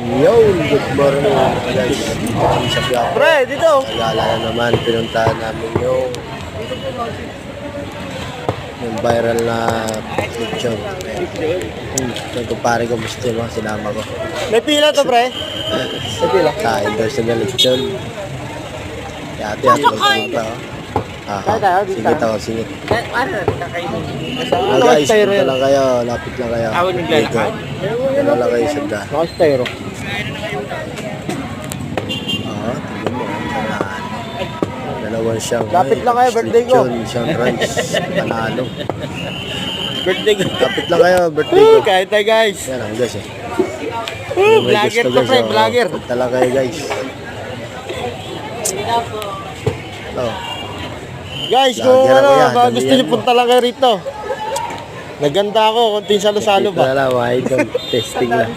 Yo, good morning guys. Sa Piaco. Pre, dito. Nagala na naman, pinuntahan namin yung viral na lechon. Yung kumpare ko gusto mo, sinama ko. May pila to, pre. May pila? Kain daw siya ng lechon. Kaya ate, magpunta oh. Sige tao, sige. Guys, punta lang kayo, lapit lang kayo. Dito. Dito lang kayo sa da. Naka-styro. Oo, tignan mo. Dalawan siyang Lapit lang kayo, birthday ko. lechon, siyang rice, panalo. Birthday ko. Lapit lang kayo, birthday ko. Kahit tayo, guys. Yan ang guys eh. Vlogger to, pre. Vlogger. Punta lang kayo guys. Oh. Guys, kung Vlogger ako yan, gusto damihan niyo mo. punta lang kayo rito. Naganda ako, konting salo-salo Dito na ba? lang, mga idol. Testing lang.